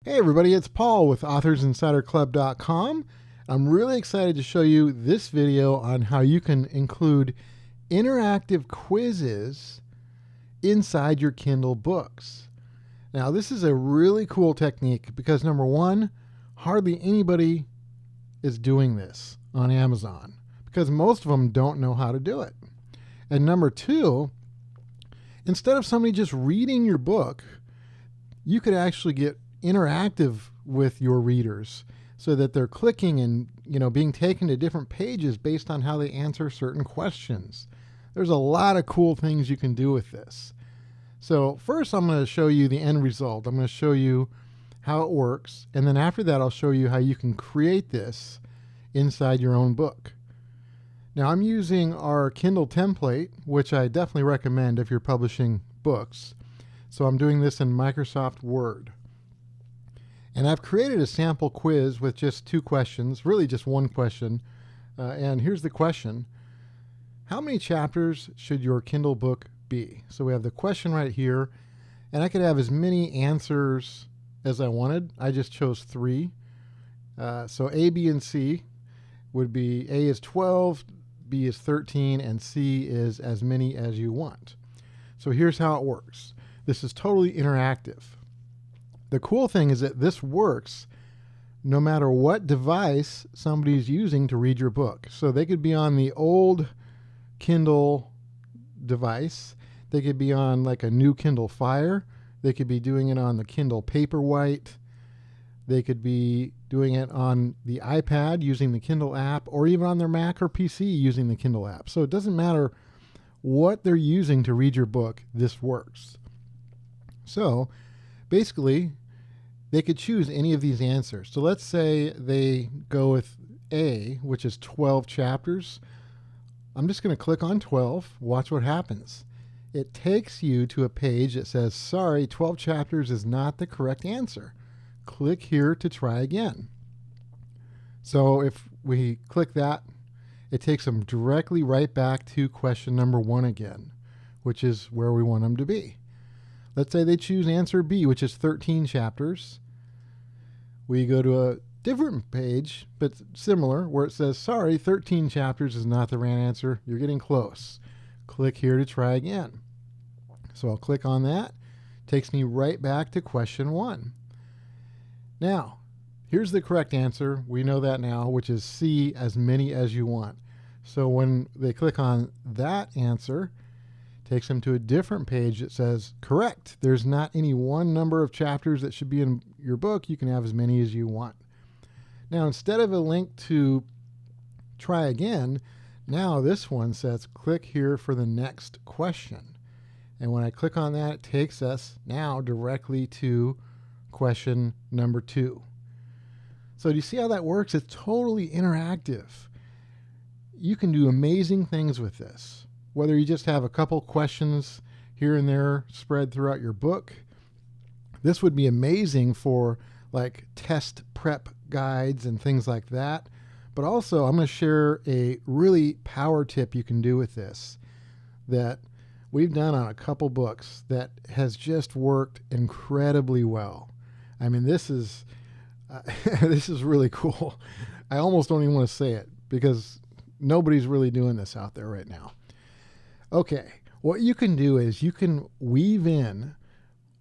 Hey everybody, it's Paul with AuthorsInsiderClub.com. I'm really excited to show you this video on how you can include interactive quizzes inside your Kindle books. Now this is a really cool technique because number one, hardly anybody is doing this on Amazon because most of them don't know how to do it. And number two, instead of somebody just reading your book, you could actually get interactive with your readers so that they're clicking and being taken to different pages based on how they answer certain questions. There's a lot of cool things you can do with this. So first I'm going to show you the end result. I'm going to show you how it works, and then after that I'll show you how you can create this inside your own book. Now I'm using our Kindle template, which I definitely recommend if you're publishing books. So I'm doing this in Microsoft Word. And I've created a sample quiz with just two questions, really just one question. And here's the question. How many chapters should your Kindle book be? So we have the question right here, and I could have as many answers as I wanted. I just chose 3. So A, B, and C would be A is 12, B is 13, and C is as many as you want. So here's how it works. This is totally interactive. The cool thing is that this works no matter what device somebody's using to read your book. So they could be on the old Kindle device. They could be on like a new Kindle Fire. They could be doing it on the Kindle Paperwhite. They could be doing it on the iPad using the Kindle app, or even on their Mac or PC using the Kindle app. So it doesn't matter what they're using to read your book, this works. So basically, they could choose any of these answers. So let's say they go with A, which is 12 chapters. I'm just going to click on 12. Watch what happens. It takes you to a page that says, sorry, 12 chapters is not the correct answer. Click here to try again. So if we click that, it takes them directly right back to question number 1 again, which is where we want them to be. Let's say they choose answer B, which is 13 chapters. We go to a different page, but similar, where it says, sorry, 13 chapters is not the right answer. You're getting close. Click here to try again. So I'll click on that. Takes me right back to question 1. Now, here's the correct answer. We know that now, which is C, as many as you want. So when they click on that answer, takes them to a different page that says, correct. There's not any one number of chapters that should be in your book. You can have as many as you want. Now, instead of a link to try again, now this one says, click here for the next question. And when I click on that, it takes us now directly to question number 2. So do you see how that works? It's totally interactive. You can do amazing things with this. Whether you just have a couple questions here and there spread throughout your book, this would be amazing for like test prep guides and things like that. But also I'm going to share a really power tip you can do with this that we've done on a couple books that has just worked incredibly well. I mean, this is this is really cool. I almost don't even want to say it because nobody's really doing this out there right now. Okay, what you can do is you can weave in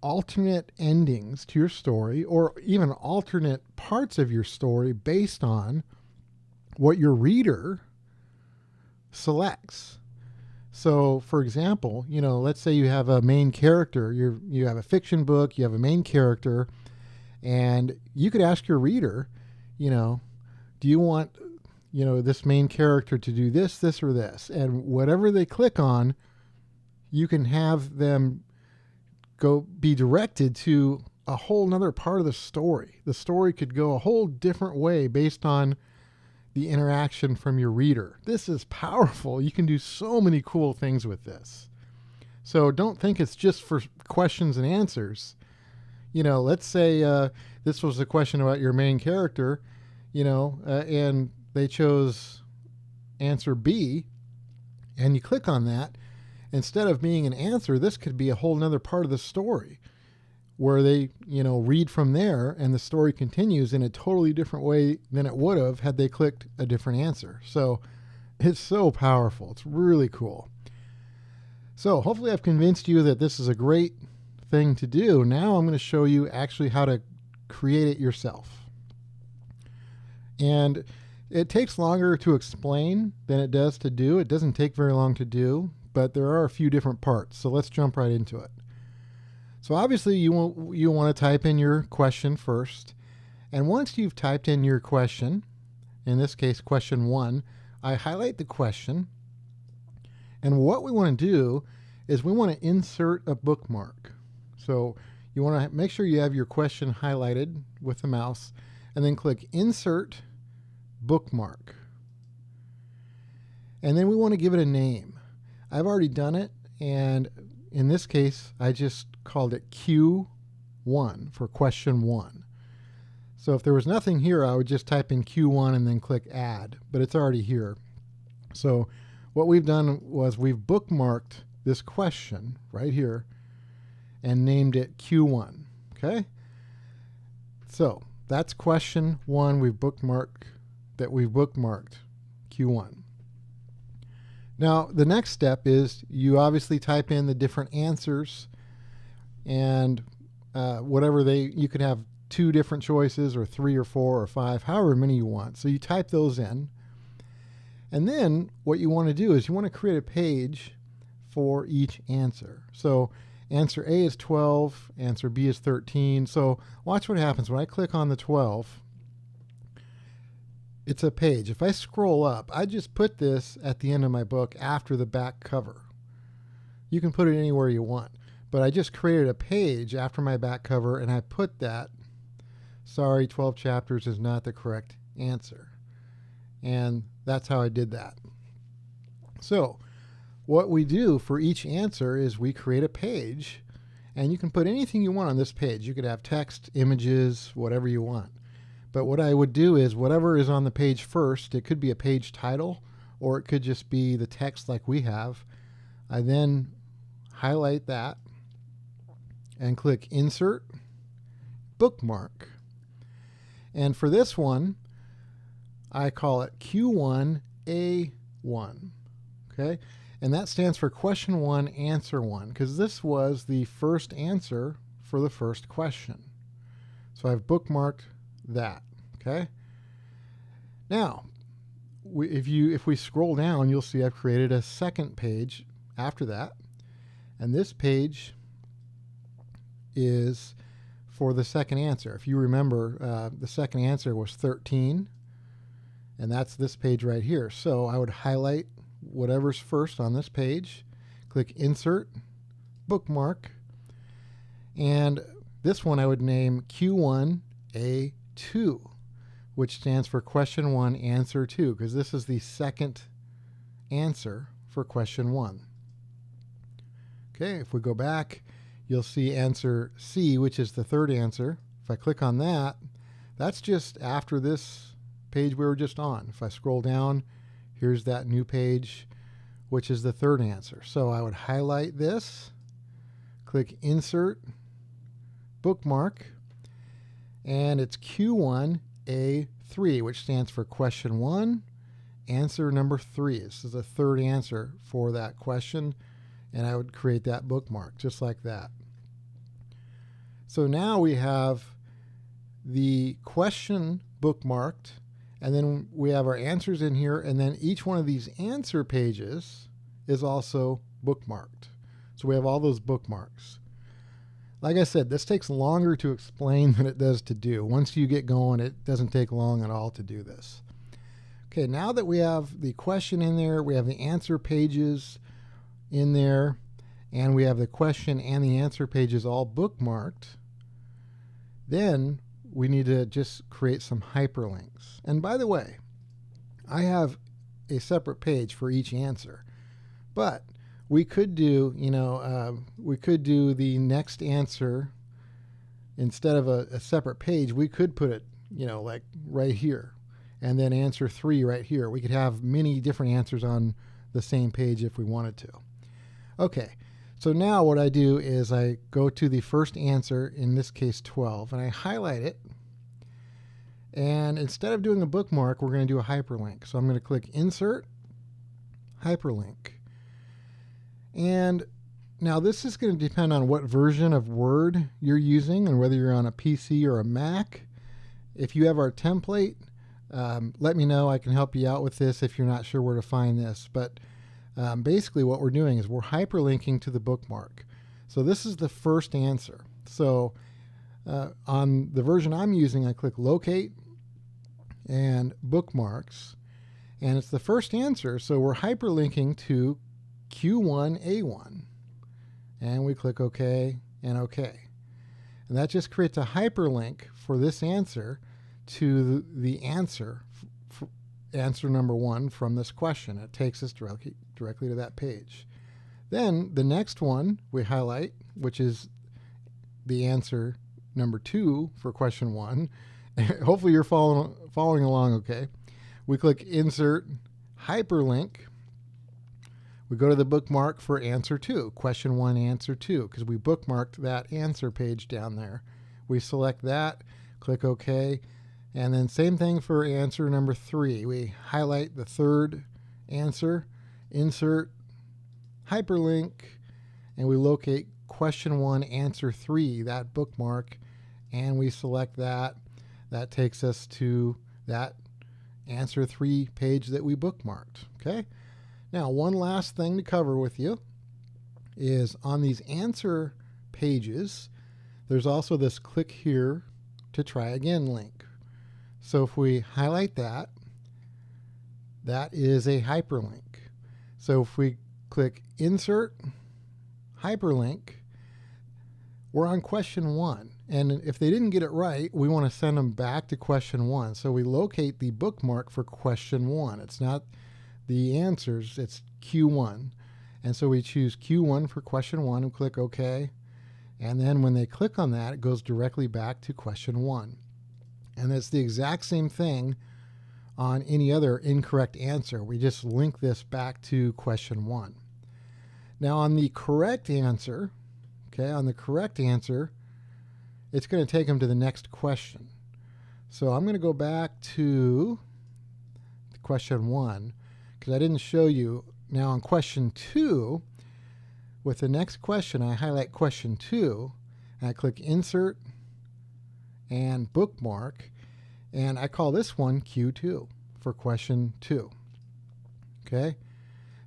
alternate endings to your story, or even alternate parts of your story based on what your reader selects. So for example, let's say you have a main character, you have a fiction book, you have a main character, and you could ask your reader, do you want this main character to do this, this, or this? And whatever they click on, you can have them be directed to a whole nother part of the story. The story could go a whole different way based on the interaction from your reader. This is powerful. You can do so many cool things with this. So don't think it's just for questions and answers. Let's say this was a question about your main character, and they chose answer B, and you click on that. Instead of being an answer, this could be a whole nother part of the story. where they, read from there and the story continues in a totally different way than it would have had they clicked a different answer. So it's so powerful. It's really cool. So hopefully I've convinced you that this is a great thing to do. Now I'm going to show you actually how to create it yourself. And it takes longer to explain than it does to do. It doesn't take very long to do, but there are a few different parts. So let's jump right into it. So obviously you want to type in your question first. And once you've typed in your question, in this case question 1, I highlight the question. And what we want to do is we want to insert a bookmark. So you want to make sure you have your question highlighted with the mouse and then click Insert Bookmark. And then we want to give it a name. I've already done it, and in this case I just called it Q1 for question 1. So if there was nothing here, I would just type in Q1 and then click Add, but it's already here. So what we've done was we've bookmarked this question right here and named it Q1. Okay? So that's question 1 we've bookmarked Q1. Now the next step is you obviously type in the different answers and you could have 2 different choices or 3 or 4 or 5, however many you want. So you type those in. And then what you want to do is you want to create a page for each answer. So answer A is 12, answer B is 13. So watch what happens when I click on the 12. It's a page. If I scroll up, I just put this at the end of my book after the back cover. You can put it anywhere you want, but I just created a page after my back cover and I put that. Sorry, 12 chapters is not the correct answer. And that's how I did that. So what we do for each answer is we create a page, and you can put anything you want on this page. You could have text, images, whatever you want. But what I would do is whatever is on the page first, it could be a page title or it could just be the text like we have. I then highlight that and click Insert Bookmark. And for this one, I call it Q1A1. Okay? And that stands for question 1, answer 1, because this was the first answer for the first question. So I've bookmarked that. Okay? Now, if we scroll down, you'll see I've created a second page after that. And this page is for the second answer. If you remember, the second answer was 13. And that's this page right here. So I would highlight whatever's first on this page, click Insert, Bookmark, and this one I would name Q1A2, which stands for question 1, answer 2, because this is the second answer for question 1. Okay, if we go back, you'll see answer C, which is the third answer. If I click on that, that's just after this page we were just on. If I scroll down, here's that new page, which is the third answer. So I would highlight this, click Insert, Bookmark, and it's Q1A3, which stands for question 1, answer number 3. This is the third answer for that question, and I would create that bookmark just like that. So now we have the question bookmarked, and then we have our answers in here, and then each one of these answer pages is also bookmarked. So we have all those bookmarks. Like I said, this takes longer to explain than it does to do. Once you get going, it doesn't take long at all to do this. Okay, now that we have the question in there, we have the answer pages in there, and we have the question and the answer pages all bookmarked, then we need to just create some hyperlinks. And by the way, I have a separate page for each answer, but we could do, we could do the next answer instead of a separate page. We could put it, like right here, and then answer 3 right here. We could have many different answers on the same page if we wanted to. Okay, So now what I do is I go to the first answer, in this case 12, and I highlight it. And instead of doing a bookmark, we're going to do a hyperlink. So I'm going to click Insert, Hyperlink. And now this is going to depend on what version of Word you're using and whether you're on a PC or a Mac. If you have our template, let me know. I can help you out with this if you're not sure where to find this. But basically what we're doing is we're hyperlinking to the bookmark. So this is the first answer. So on the version I'm using, I click Locate and Bookmarks, and it's the first answer. So we're hyperlinking to Q1A1, and we click OK and OK. And that just creates a hyperlink for this answer to the answer, answer number 1 from this question. It takes us directly to that page. Then the next one we highlight, which is the answer number 2 for question 1. Hopefully you're following along okay. We click Insert, Hyperlink. We go to the bookmark for answer 2, question 1, answer 2, because we bookmarked that answer page down there. We select that, click OK, and then same thing for answer number 3. We highlight the third answer, Insert, Hyperlink, and we locate question 1, answer 3, that bookmark, and we select that. That takes us to that answer 3 page that we bookmarked. Okay. Now, one last thing to cover with you is on these answer pages, there's also this click here to try again link. So if we highlight that, that is a hyperlink. So if we click Insert, Hyperlink, we're on question 1. And if they didn't get it right, we want to send them back to question 1. So we locate the bookmark for question 1. It's not the answers, it's Q1. And so we choose Q1 for question 1 and click OK. And then when they click on that, it goes directly back to question 1. And it's the exact same thing on any other incorrect answer. We just link this back to question 1. Now on the correct answer, it's going to take them to the next question. So I'm going to go back to question 1 because I didn't show you. Now on question 2, with the next question, I highlight question 2, and I click Insert and Bookmark, and I call this one Q2 for question 2. Okay?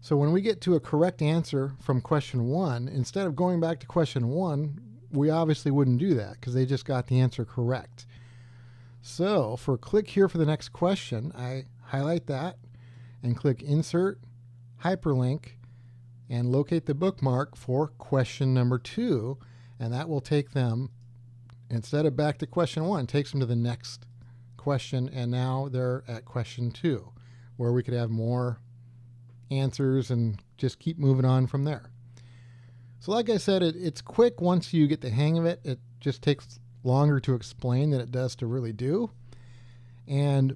So when we get to a correct answer from question 1, instead of going back to question 1, we obviously wouldn't do that because they just got the answer correct. So for click here for the next question, I highlight that and click Insert, Hyperlink, and locate the bookmark for question number 2, and that will take them, instead of back to question 1, takes them to the next question, and now they're at question 2, where we could have more answers and just keep moving on from there. So like I said, it's quick once you get the hang of it. It just takes longer to explain than it does to really do. And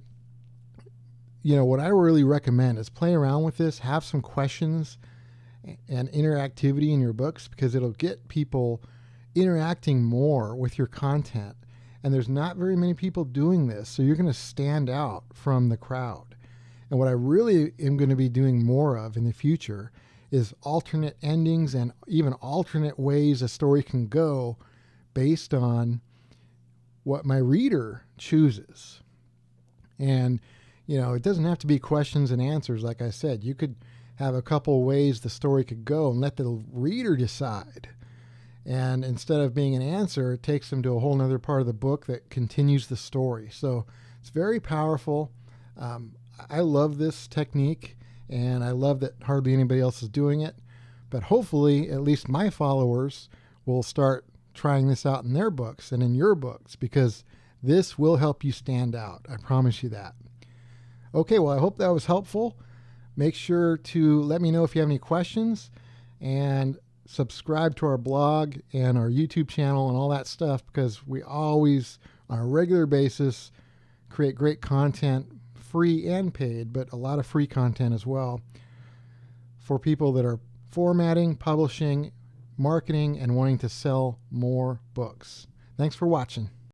what I really recommend is play around with this, have some questions and interactivity in your books, because it'll get people interacting more with your content. And there's not very many people doing this, so you're going to stand out from the crowd. And what I really am going to be doing more of in the future is alternate endings and even alternate ways a story can go based on what my reader chooses. And, it doesn't have to be questions and answers. Like I said, you could have a couple ways the story could go and let the reader decide. And instead of being an answer, it takes them to a whole nother part of the book that continues the story. So it's very powerful. I love this technique, and I love that hardly anybody else is doing it. But hopefully, at least my followers will start trying this out in their books and in your books, because this will help you stand out. I promise you that. Okay, well, I hope that was helpful. Make sure to let me know if you have any questions, and subscribe to our blog and our YouTube channel and all that stuff, because we always, on a regular basis, create great content, free and paid, but a lot of free content as well, for people that are formatting, publishing, marketing and wanting to sell more books. Thanks for watching.